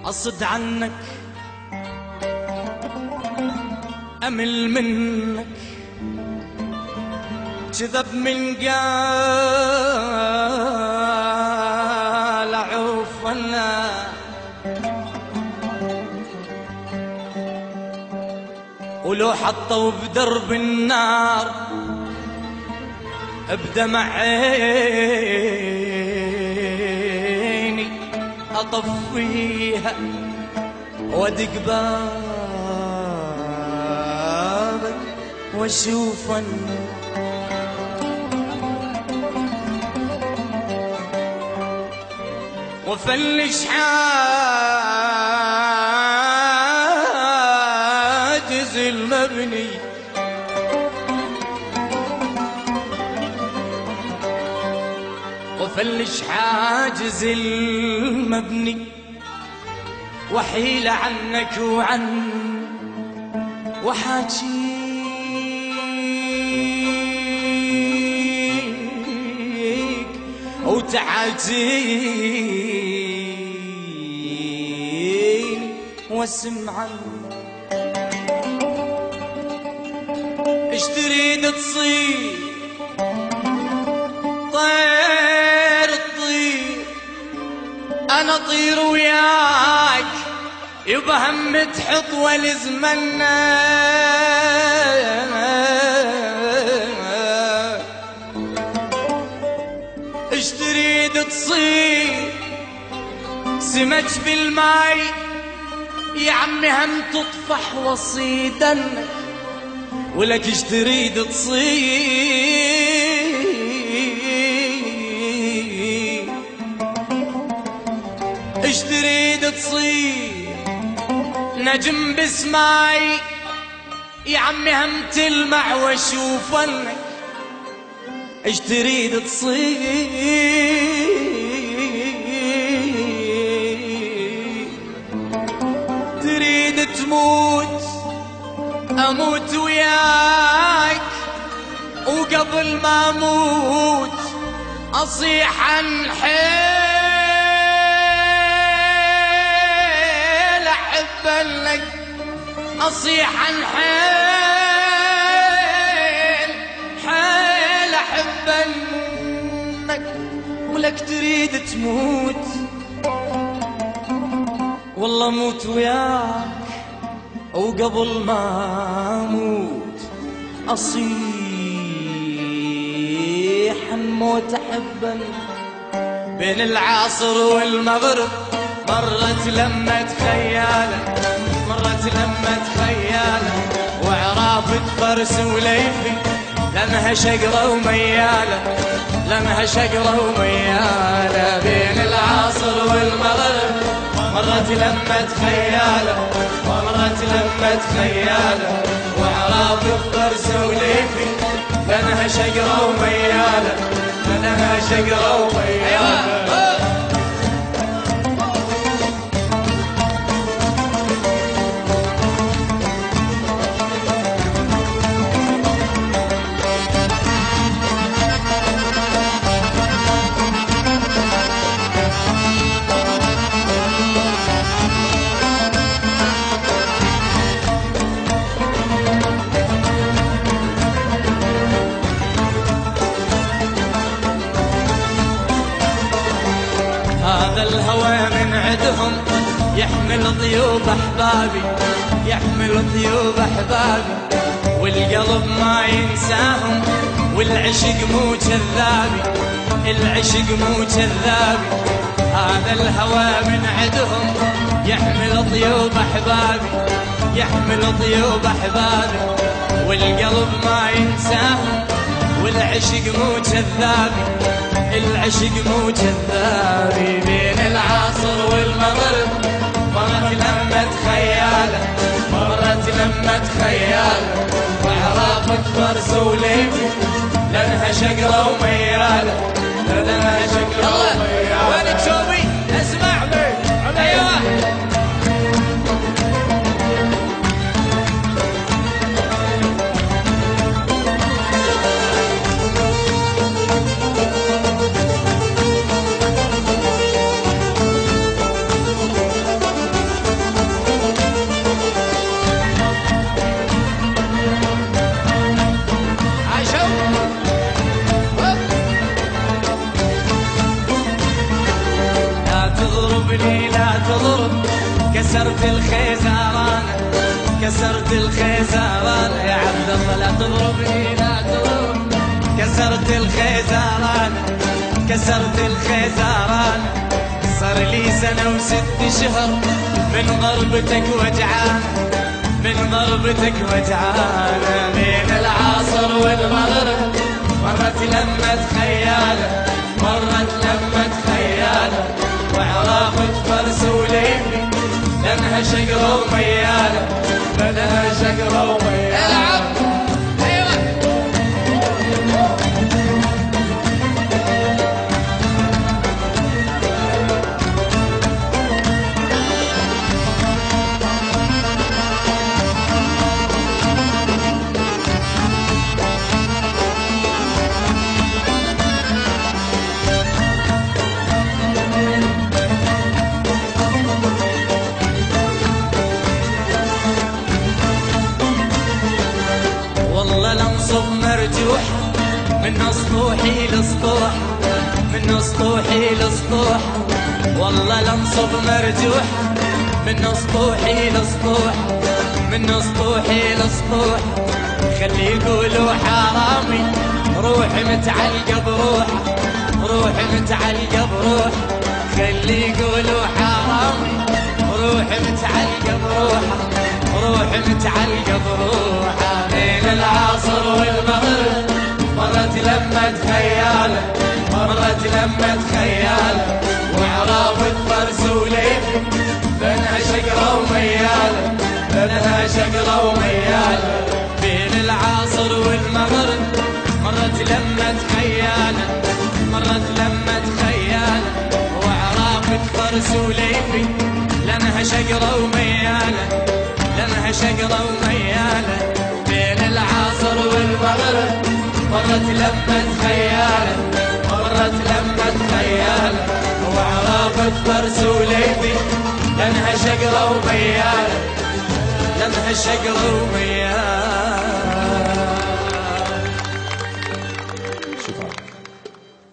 أصد عنك أمل منك كذب من قال عوفنا ولو حطوا بدرب النار بدمع عيني أطفيها وادق بابك واشوفن وفلش حاجز المبني وفلش حاجز المبني وحيل عنك وعن وحاجيك وتعاتيني واسمع ايش تريد تصير طير الطير انا طير وياك يبا هم تحط والزمنا ايش تريد تصير سمك بالماي يا عمي هم تطفح وصيدنك ولك ايش تريد تصير ايش تريد تصير نجم بسماي يا عمي هم تلمع واشوفنك ايش تريد تصير تريد تموت اموت وياك وقبل ما اموت اصيح عن حيل احبك اصيح عن حيل احبك ولك تريد تموت والله موت وياك وقبل ما اموت اصيح موت احبك بين العصر والمغرب مرت لمة خيالك مرت لمة خيالك وعرافة فرس وليفي لمها شقرة وميالة لمها شقرة وميالة بين العصر والمغرب مرت لمة خيالة مرت لمة خيالة وعرافة فرس وليفي لمها شقرة وميالة لمها شقرة وميالة هذا الهوى من عدهم يحمل طيوب احبابي يحمل طيوب احبابي والقلب ما ينساهم والعشق مو كذابي العشق مو كذابي هذا الهوى من عدهم يحمل طيوب احبابي يحمل طيوب احبابي والقلب ما ينساهم والعشق مو كذابي العشق مو كذابي بين العصر والمغرب مرت لمة خيالة مرت لمة خيالة وعرافة فرس وليفي لانها شقرة وميالة لانها شقرة وميالة وينك شوبي اسمع ايوه تضربني لا تضرب. كسرت الخيزران كسرت الخيزران، صار لي سنة و6 شهر من ضربتك وجعان، من ضربتك وجعان. بين العصر والمغرب مرت لمة خيالة، مرت لمة خيالة، وعرافة فرس وليفي لانها شقرة وميالة، لانها شقرة وميالة. والله لنصب مرجوح من اسطوحي لسطوح، من اسطوحي لسطوح. والله لنصب مرجوح من اسطوحي لسطوح، من اسطوحي لسطوح. خلي يقولوا حرامي روحي متعلقة بروح، روحي متعلقة بروح. خلي يقولوا حرامي روحي متعلقة بروح، روحي متعلقة بروح. بين العصر والمغرب مرت لمة خيالة، مرت لمة خيالة، وعرافة فرس وليفي لانها شقرة وميالة، لانها شقرة وميالة. بين العصر والمغرب مرت لمة خيالة، مرت لمة خيالة، وعرافة فرس وليفي لانها شقرة وميالة، لانها شقرة وميالة. بين العصر والمغرب مرت لمة خيالة، مرت لمة خيالة، وعرافة فرس وليفي لانها شقرة وميالة، لانها شقرة وميالة.